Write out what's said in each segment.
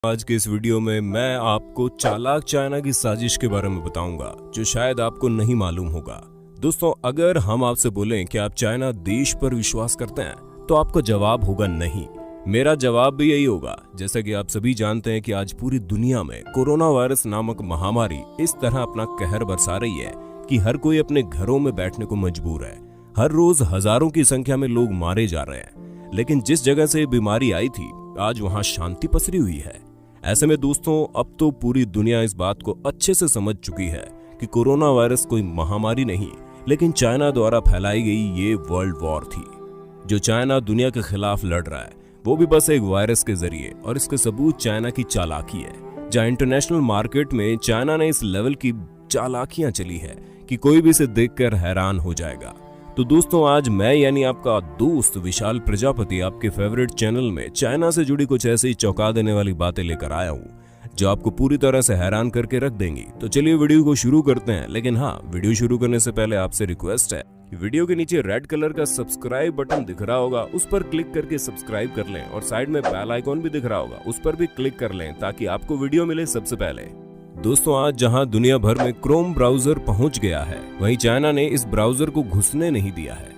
आज के इस वीडियो में मैं आपको चालाक चाइना की साजिश के बारे में बताऊंगा जो शायद आपको नहीं मालूम होगा। दोस्तों, अगर हम आपसे बोलें कि आप चाइना देश पर विश्वास करते हैं तो आपका जवाब होगा नहीं। मेरा जवाब भी यही होगा। जैसा कि आप सभी जानते हैं कि आज पूरी दुनिया में कोरोना वायरस नामक महामारी इस तरह अपना कहर बरसा रही है कि हर कोई अपने घरों में बैठने को मजबूर है। हर रोज हजारों की संख्या में लोग मारे जा रहे हैं, लेकिन जिस जगह से बीमारी आई थी आज वहां शांति पसरी हुई है। ऐसे में दोस्तों, अब तो पूरी दुनिया इस बात को अच्छे से समझ चुकी है कि कोरोना वायरस कोई महामारी नहीं, लेकिन चाइना द्वारा फैलाई गई ये वर्ल्ड वॉर थी। जो चाइना दुनिया के खिलाफ लड़ रहा है वो भी बस एक वायरस के जरिए, और इसके सबूत चाइना की चालाकी है। जहां इंटरनेशनल मार्केट में चाइना ने इस लेवल की चालाकियां चली है कि कोई भी इसे देखकर हैरान हो जाएगा। तो दोस्तों, आज मैं यानी आपका दोस्त विशाल प्रजापति आपके फेवरेट चैनल में चाइना से जुड़ी कुछ ऐसी चौंका देने वाली बातें लेकर आया हूँ जो आपको पूरी तरह से हैरान करके रख देंगी। तो चलिए वीडियो को शुरू करते हैं। लेकिन हाँ, वीडियो शुरू करने से पहले आपसे रिक्वेस्ट है कि वीडियो के नीचे रेड कलर का सब्सक्राइब बटन दिख रहा होगा, उस पर क्लिक करके सब्सक्राइब कर लें, और साइड में बेल आइकॉन भी दिख रहा होगा, उस पर भी क्लिक कर लें ताकि आपको वीडियो मिले सबसे पहले। दोस्तों, आज जहां दुनिया भर में क्रोम ब्राउजर पहुंच गया है, वहीं चाइना ने इस ब्राउजर को घुसने नहीं दिया है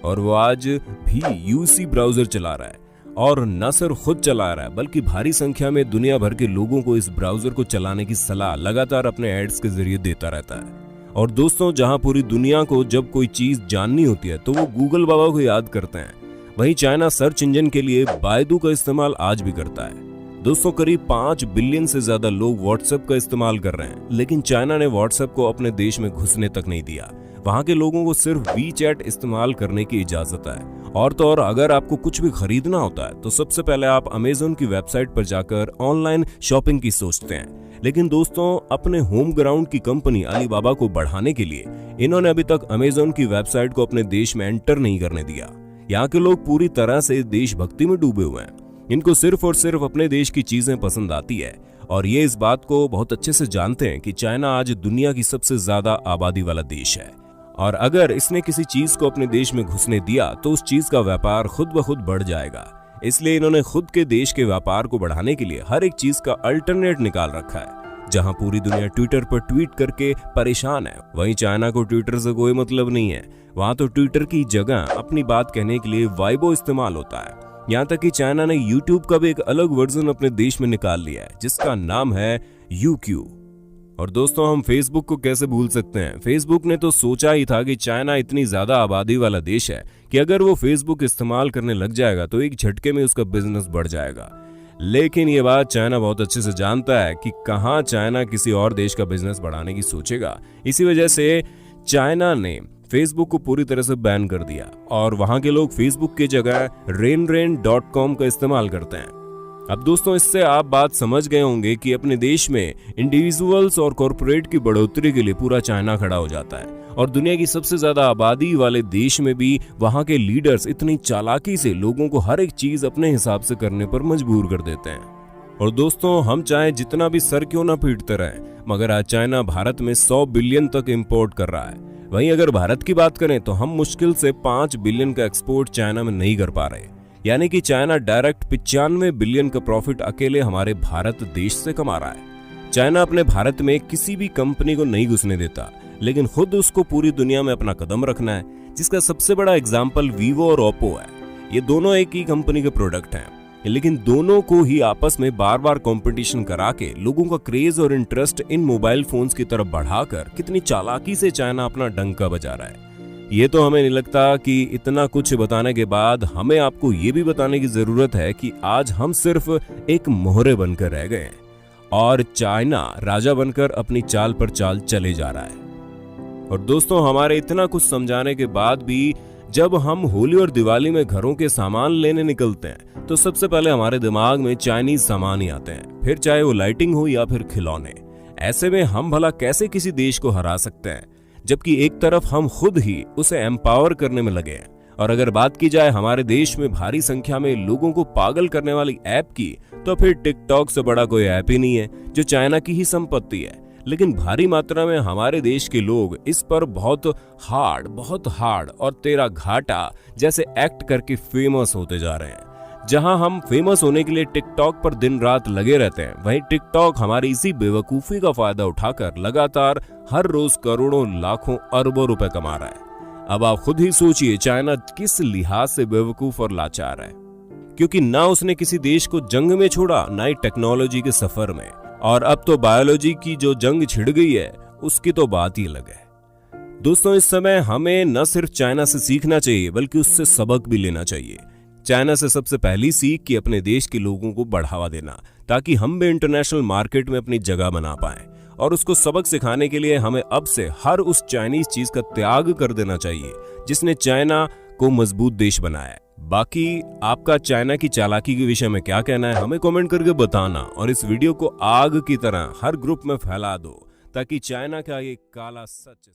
और वो आज भी यूसी ब्राउजर चला रहा है। और न सिर्फ खुद चला रहा है बल्कि भारी संख्या में दुनिया भर के लोगों को इस ब्राउजर को चलाने की सलाह लगातार अपने एड्स के जरिए देता रहता है। और दोस्तों, जहां पूरी दुनिया को जब कोई चीज जाननी होती है तो वो गूगल बाबा को याद करते हैं, वहीं चाइना सर्च इंजन के लिए बायदू का इस्तेमाल आज भी करता है। दोस्तों, करीब 5 बिलियन से ज्यादा लोग व्हाट्सएप का इस्तेमाल कर रहे हैं, लेकिन चाइना ने व्हाट्सएप को अपने देश में घुसने तक नहीं दिया। वहां के लोगों को सिर्फ वीचैट इस्तेमाल करने की इजाजत है। और तो और, अगर आपको कुछ भी खरीदना होता है तो सबसे पहले आप अमेज़न की वेबसाइट पर जाकर ऑनलाइन शॉपिंग की सोचते हैं। लेकिन दोस्तों, अपने होम ग्राउंड की कंपनी अलीबाबा को बढ़ाने के लिए इन्होंने अभी तक अमेज़न की वेबसाइट को अपने देश में एंटर नहीं करने दिया। यहाँ के लोग पूरी तरह से देशभक्ति में डूबे हुए हैं। इनको सिर्फ और सिर्फ अपने देश की चीजें पसंद आती है, और ये इस बात को बहुत अच्छे से जानते हैं कि चाइना आज दुनिया की सबसे ज्यादा आबादी वाला देश है, और अगर इसने किसी चीज को अपने देश में घुसने दिया तो उस चीज का व्यापार खुद ब खुद बढ़ जाएगा। इसलिए इन्होंने खुद के देश के व्यापार को बढ़ाने के लिए हर एक चीज का अल्टरनेट निकाल रखा है। जहां पूरी दुनिया ट्विटर पर ट्वीट करके परेशान है, वहीं चाइना को ट्विटर से कोई मतलब नहीं है। वहां तो ट्विटर की जगह अपनी बात कहने के लिए वाइबो इस्तेमाल होता है। यहाँ तक कि चाइना ने यूट्यूब का भी एक अलग वर्जन अपने देश में निकाल लिया है जिसका नाम है यूक्यू। और दोस्तों, हम फेसबुक को कैसे भूल सकते हैं। फेसबुक ने तो सोचा ही था कि चाइना इतनी ज्यादा आबादी वाला देश है कि अगर वो फेसबुक इस्तेमाल करने लग जाएगा तो एक झटके में उसका बिजनेस बढ़ जाएगा। लेकिन ये बात चाइना बहुत अच्छे से जानता है कि कहाँ चाइना किसी और देश का बिजनेस बढ़ाने की सोचेगा। इसी वजह से चाइना ने फेसबुक को पूरी तरह से बैन कर दिया, और वहां के लोग फेसबुक की जगह renren.com का इस्तेमाल करते हैं। अब दोस्तों, इससे आप बात समझ गए होंगे कि अपने देश में इंडिविजुअल्स और कॉर्पोरेट की बढ़ोतरी के लिए पूरा चाइना खड़ा हो जाता है, और दुनिया की सबसे ज्यादा आबादी वाले देश में भी वहां के लीडर्स इतनी चालाकी से लोगों को हर एक चीज अपने हिसाब से करने पर मजबूर कर देते हैं। और दोस्तों, हम चाहे जितना भी सर क्यों ना पीटते रहे, मगर आज चाइना भारत में 100 बिलियन तक इम्पोर्ट कर रहा है। वहीं अगर भारत की बात करें तो हम मुश्किल से 5 बिलियन का एक्सपोर्ट चाइना में नहीं कर पा रहे। यानी कि चाइना डायरेक्ट 95 बिलियन का प्रॉफिट अकेले हमारे भारत देश से कमा रहा है। चाइना अपने भारत में किसी भी कंपनी को नहीं घुसने देता, लेकिन खुद उसको पूरी दुनिया में अपना कदम रखना है, जिसका सबसे बड़ा एग्जाम्पल वीवो और ओप्पो है। ये दोनों एक ही कंपनी के प्रोडक्ट हैं, लेकिन दोनों को ही आपस में बार बार कंपटीशन करा के लोगों का क्रेज और इंटरेस्ट इन मोबाइल फोन्स की तरफ बढ़ाकर कितनी चालाकी से चाइना अपना डंका बजा रहा है। ये तो हमें नहीं लगता कि इतना कुछ बताने के बाद हमें आपको ये भी बताने की जरूरत है कि आज हम सिर्फ एक मोहरे बनकर रह गए हैं और चाइना राजा बनकर अपनी चाल पर चाल चले जा रहा है। और दोस्तों, हमारे इतना कुछ समझाने के बाद भी जब हम होली और दिवाली में घरों के सामान लेने निकलते हैं तो सबसे पहले हमारे दिमाग में चाइनीज सामान ही आते हैं, फिर चाहे वो लाइटिंग हो या फिर खिलौने। ऐसे में हम भला कैसे किसी देश को हरा सकते हैं, जबकि एक तरफ हम खुद ही उसे एम्पावर करने में लगे हैं। और अगर बात की जाए हमारे देश में भारी संख्या में लोगों को पागल करने वाली ऐप की, तो फिर टिकटॉक से बड़ा कोई ऐप ही नहीं है, जो चाइना की ही संपत्ति है। लेकिन भारी मात्रा में हमारे देश के लोग इस पर बहुत हार्ड और तेरा घाटा जैसे एक्ट करके फेमस होते जा रहे हैं। जहां हम फेमस होने के लिए टिकटॉक पर दिन रात लगे रहते हैं, वहीं टिकटॉक हमारी इसी बेवकूफी का फायदा उठाकर लगातार हर रोज करोड़ों लाखों अरबों रुपए कमा रहा है। अब आप खुद ही सोचिए चाइना किस लिहाज से बेवकूफ और लाचार है, क्योंकि ना उसने किसी देश को जंग में छोड़ा, ना ही टेक्नोलॉजी के सफर में, और अब तो बायोलॉजी की जो जंग छिड़ गई है उसकी तो बात ही अलग है। दोस्तों, इस समय हमें न सिर्फ चाइना से सीखना चाहिए बल्कि उससे सबक भी लेना चाहिए। चाइना से सबसे पहली सीख कि अपने देश के लोगों को बढ़ावा देना, ताकि हम भी इंटरनेशनल मार्केट में अपनी जगह बना पाएं। और उसको सबक सिखाने के लिए हमें अब से हर उस चाइनीज चीज का त्याग कर देना चाहिए जिसने चाइना को मजबूत देश बनाया है। बाकी आपका चाइना की चालाकी के विषय में क्या कहना है, हमें कमेंट करके बताना, और इस वीडियो को आग की तरह हर ग्रुप में फैला दो ताकि चाइना का ये काला सच